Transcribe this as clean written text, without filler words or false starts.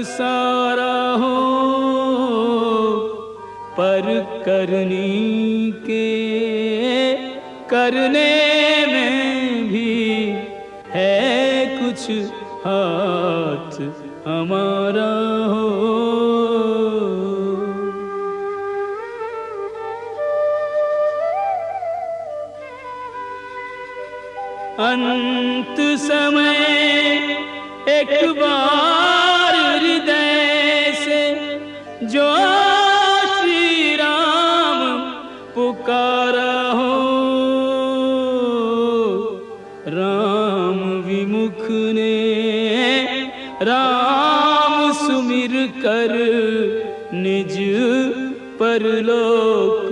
सारा हो पर करनी के करने में भी है कुछ हाथ हमारा हो। अंत समय एक बार हृदय से जो श्री राम पुकारा हो, राम विमुख ने राम सुमिर कर निज परलोक